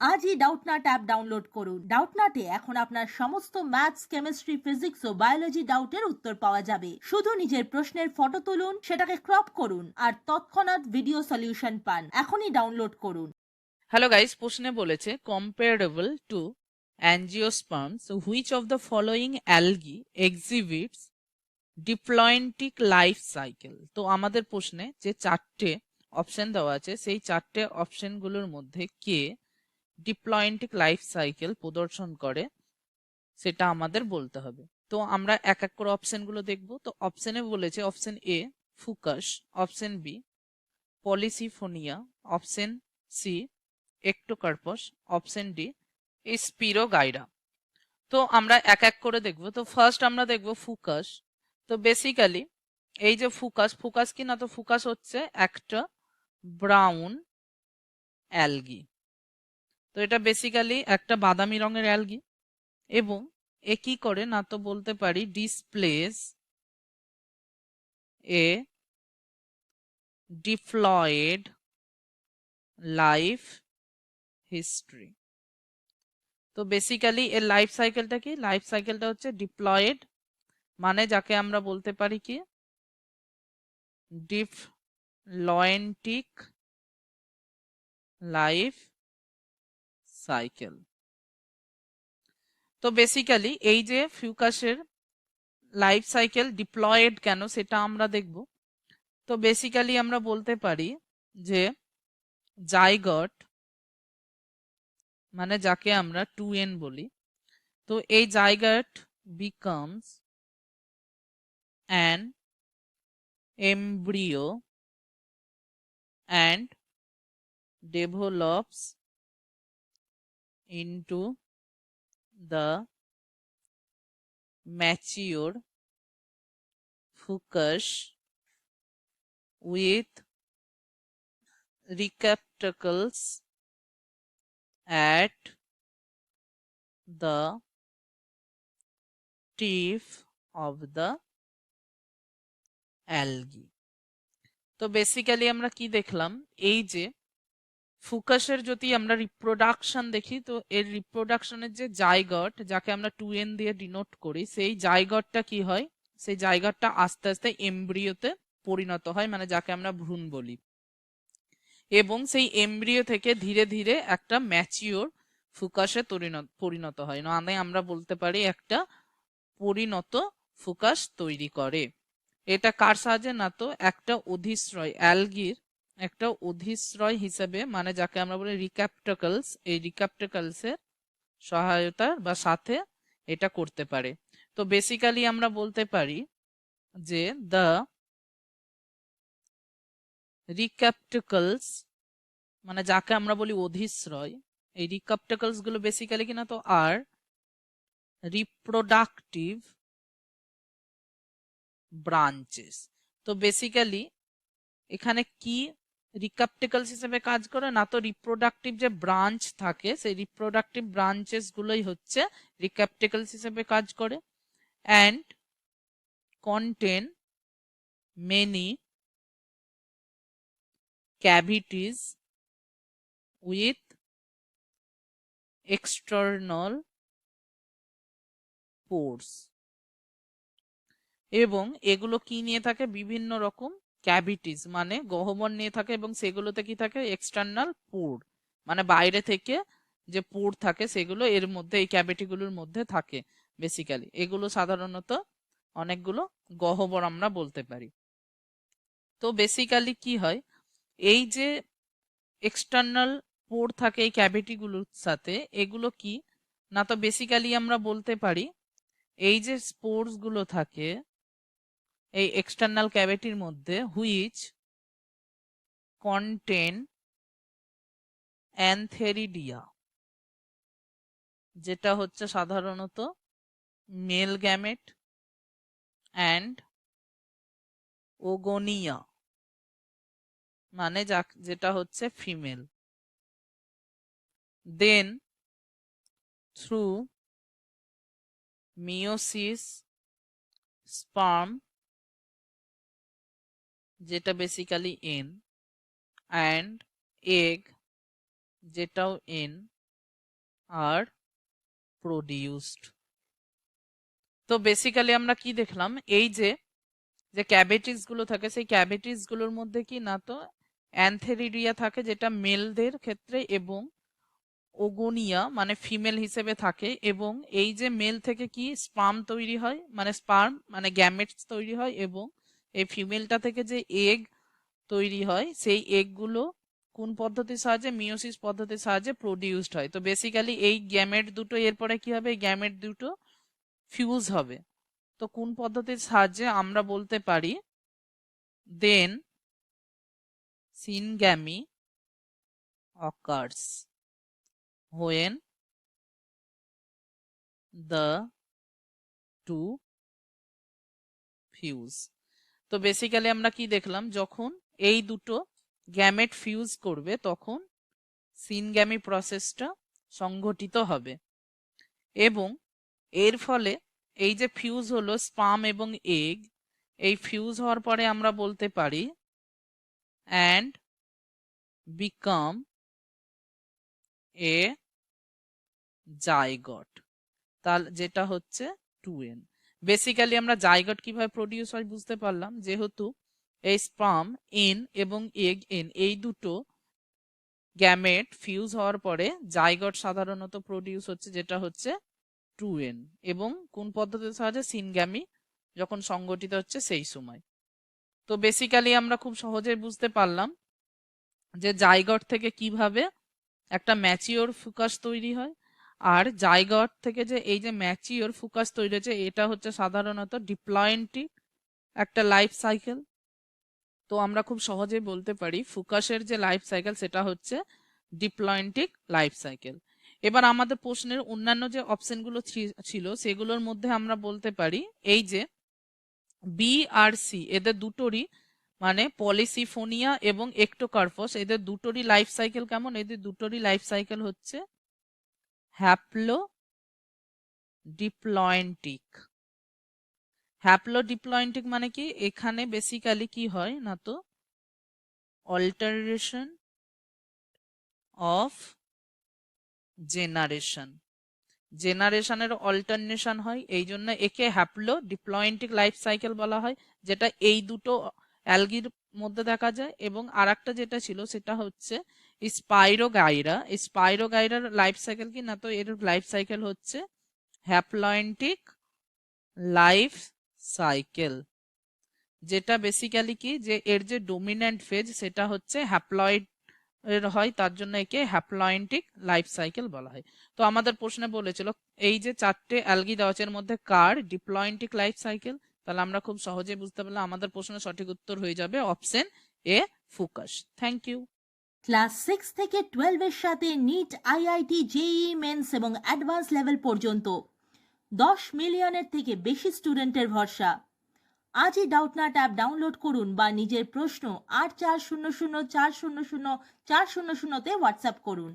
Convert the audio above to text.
আজই Doubtnut app download করুন। ডাউটনাটে এখন আপনার সমস্ত ম্যাথস, কেমিস্ট্রি, ফিজিক্স ও বায়োলজি ডাউটের উত্তর পাওয়া যাবে। শুধু নিজের প্রশ্নের ফটো তুলুন, সেটাকে ক্রপ করুন আর তৎক্ষণাৎ ভিডিও সলিউশন পান। এখনই ডাউনলোড করুন। হ্যালো গাইস, প্রশ্নে বলেছে comparable to angiosperms which of the following algae exhibits diplontic life cycle. তো আমাদের প্রশ্নে যে চারটে অপশন দেওয়া আছে সেই চারটে অপশনগুলোর মধ্যে কে ডিপ্লয়েন্টিক লাইফ সাইকেল প্রদর্শন করে সেটা আমাদের বলতে হবে। তো আমরা এক এক করে অপশনগুলো দেখব। তো অপশনে বলেছে option A Fucus, option B Polysiphonia, option C Ectocarpus, option D Spirogyra. তো আমরা এক এক করে দেখব। তো ফার্স্ট আমরা দেখব ফুকাস। তো বেসিক্যালি এই যে ফুকাস, ফুকাস কি না, তো ফুকাস হচ্ছে একটা ব্রাউন অ্যালগি। তো এটা বেসিক্যালি একটা বাদামি রঙের অ্যালগি এবং এ কি করে না, তো বলতে পারি ডিসপ্লেস এ ডিপ্লয়েড লাইফ হিস্ট্রি। তো বেসিক্যালি এর লাইফ সাইকেলটা কি, লাইফ সাইকেলটা হচ্ছে ডিপ্লয়েড, মানে যাকে আমরা বলতে পারি কি ডিপ্লয়েন্টিক লাইফ সাইকেল। তো বেসিক্যালি এই যে ফিউকাসের লাইফ সাইকেল ডিপ্লয়েড কেন সেটা আমরা দেখব। তো বেসিক্যালি আমরা বলতে পারি যে জাইগট, মানে যাকে আমরা 2n বলি, তো এই zygote becomes an embryo and develops into the mature fucus with receptacles at the tip of the algae। তো বেসিক্যালি আমরা কি দেখলাম, এই যে ফুকাসের যদি আমরা রিপ্রোডাকশন দেখি, তো এর রিপ্রোডাকশনের যে জাইগট, যাকে আমরা 2n দিয়ে ডিনোট করি, সেই জাইগটটা কি হয়, সেই জাইগটটা আস্তে আস্তে এমব্রিওতে পরিণত হয়, মানে যাকে আমরা ভ্রূণ বলি, এবং সেই এমব্রিও থেকে ধীরে ধীরে একটা ম্যাচিওর ফুকাসে পরিণত হয়, মানে আমরা বলতে পারি একটা পরিণত ফুকাস তৈরি করে। এটা কার সাহায্যে না, তো একটা অধিশ্রয় অ্যালগির একটা অধিশ্রয় হিসেবে, মানে যাকে আমরা বলি রিক্যাপটাকলস, এই রিক্যাপটাকলস এর সহায়তা বা সাথে এটা করতে পারে। তো বেসিক্যালি আমরা বলতে পারি যে দ্য রিক্যাপটাকলস, মানে যাকে আমরা বলি অধিশ্রয়, এই রিক্যাপটাকলস গুলো বেসিক্যালি কিনা তো আর রিপ্রোডাক্টিভ ব্রাঞ্চেস। তো বেসিক্যালি এখানে কি রিকাপটিকলস হিসেবে কাজ করে না, তো রিপ্রোডাক্টিভ যে ব্রাঞ্চ থাকে সেই রিপ্রোডাক্টিভ ব্রাঞ্চেস গুলোই হচ্ছে রিকাপটিকলস হিসেবে কাজ করে, and contain many cavities with external pores. এবং এগুলো কি নিয়ে থাকে, বিভিন্ন রকম ক্যাভিটিস মানে গহ্বর নিয়ে থাকে, এবং সেগুলোতে কি থাকে এক্সটার্নাল পোর, মানে বাইরে থেকে যে পোর থাকে সেগুলো এর মধ্যে, এই ক্যাভিটিগুলোর মধ্যে থাকে। বেসিক্যালি এগুলো সাধারণত অনেকগুলো গহ্বর আমরা বলতে পারি। তো বেসিক্যালি কি হয়, এই যে এক্সটার্নাল পোর থাকে এই ক্যাভিটিগুলোর সাথে, এগুলো কি না, তো বেসিক্যালি আমরা বলতে পারি এই যে স্পোর্স গুলো থাকে এই এক্সটার্নাল ক্যাভিটির মধ্যে, হুইচ কন্টেন অ্যানথেরিডিয়া, যেটা হচ্ছে সাধারণত মেল গ্যামেট, অ্যান্ড ওগোনিয়া, মানে যেটা হচ্ছে ফিমেল। দেন থ্রু মিওসিস স্পার্ম, যেটা বেসিক্যালি এন, অ্যান্ড এগ, যেটাও এন, আর প্রডিউসড। তো বেসিক্যালি আমরা কি দেখলাম, এই যে যে ক্যাভিটিস গুলো থাকে সেই ক্যাভিটিস গুলোর মধ্যে কি না তো অ্যানথেরিডিয়া থাকে যেটা মেলদের ক্ষেত্রে, এবং ওগোনিয়া মানে ফিমেল হিসেবে থাকে, এবং এই যে মেল থেকে কি স্পার্ম তৈরি হয়, মানে স্পার্ম মানে গ্যামেটস তৈরি হয়, এবং এই ফিমেলটা থেকে যে এগ তৈরি হয় সেই এগ গুলো কোন পদ্ধতির সাহায্যে, মিওসিস পদ্ধতির সাহায্যে প্রডিউসড হয়। তো বেসিক্যালি এই গ্যামেট দুটো এরপরে কি হবে, এই গ্যামেট দুটো ফিউজ হবে। তো কোন পদ্ধতির সাহায্যে আমরা বলতে পারি, দেন syngamy occurs when the two fuse। তো বেসিক্যালি আমরা কি দেখলাম, যখন এই দুটো গ্যামেট ফিউজ করবে তখন সিনগ্যামি প্রসেসটা সংঘটিত হবে, এবং এর ফলে এই যে ফিউজ হলো স্পার্ম এবং এগ, এই ফিউজ হওয়ার পরে আমরা বলতে পারি অ্যান্ড বিকাম এ জাইগট, তাহলে যেটা হচ্ছে 2n। বেসিক্যালি আমরা জাইগট কিভাবে প্রডিউস হয় বুঝতে পারলাম, যেহেতু এই স্পার্ম এন এবং এগ এন এই দুটো গ্যামেট ফিউজ হওয়ার পরে জাইগট সাধারণত প্রডিউস হচ্ছে, যেটা হচ্ছে 2n, এবং কোন পদ্ধতির সাহায্যে, সিনগ্যামি যখন সংগঠিত হচ্ছে সেই সময়। তো বেসিক্যালি আমরা খুব সহজে বুঝতে পারলাম যে জাইগট থেকে কিভাবে একটা ম্যাচিওর ফুকাস তৈরি হয়, আর জাইগট থেকে যে এই যে ম্যাচিওর ফুকাস তৈরি হচ্ছে এটা হচ্ছে সাধারণত ডিপ্লয়েন্টিক একটা লাইফ সাইকেল। তো আমরা খুব সহজে বলতে পারি ফুকাসের যে লাইফ সাইকেল সেটা হচ্ছে ডিপ্লয়েন্টিক লাইফ সাইকেল। এবার আমাদের প্রশ্নের অন্যান্য যে অপশনগুলো ছিল সেগুলোর মধ্যে আমরা বলতে পারি এই যে বি আর সি এদের দুটোরই মানে পলিসিফোনিয়া এবং একটোকার্পস এদের দুটোরই লাইফ সাইকেল কেমন, এদের দুটোরই লাইফ সাইকেল হচ্ছে হ্যাপ্লো ডিপ্লয়েন্টিক। হ্যাপ্লো ডিপ্লয়েন্টিক মানে কি, এখানে বেসিক্যালি কি হয় না তো অল্টারেশন অফ জেনারেশনের অল্টারনেশন হয়, এই জন্য একে হ্যাপ্লো ডিপ্লয়েন্টিক লাইফ সাইকেল বলা হয়, যেটা এই দুটো অ্যালগির মধ্যে দেখা যায়। এবং আরেকটা যেটা ছিল সেটা হচ্ছে স্পাইরোগাইরার লাইফ সাইকেল কি না তো এর লাইফ সাইকেল হচ্ছে হ্যাপ্লয়েন্টিক লাইফ সাইকেল, যেটা বেসিক্যালি কি যে এর যে ডোমিন্যান্ট ফেজ সেটা হচ্ছে হ্যাপ্লয়েড এর হয়, তার জন্য একে হ্যাপ্লয়েন্টিক লাইফ সাইকেল বলা হয়। তো আমাদের প্রশ্নে বলেছিল এই যে চারটে অ্যালগি দেওয়া আছে এর মধ্যে কার ডিপ্লয়েন্টিক লাইফ সাইকেল, তাহলে আমরা খুব সহজে বুঝতে পারলাম আমাদের প্রশ্নের সঠিক উত্তর হয়ে যাবে option A focus. Thank you. Class 6 থেকে 12 এর সাথে নিট, আইআইটি, জেইই মেন্স এবং অ্যাডভান্স লেভেল পর্যন্ত 10 মিলিয়নের থেকে বেশি স্টুডেন্টের ভরসা। আজই ডাউটনাট অ্যাপ ডাউনলোড করুন বা নিজের প্রশ্ন 8400400400 তে হোয়াটসঅ্যাপ করুন।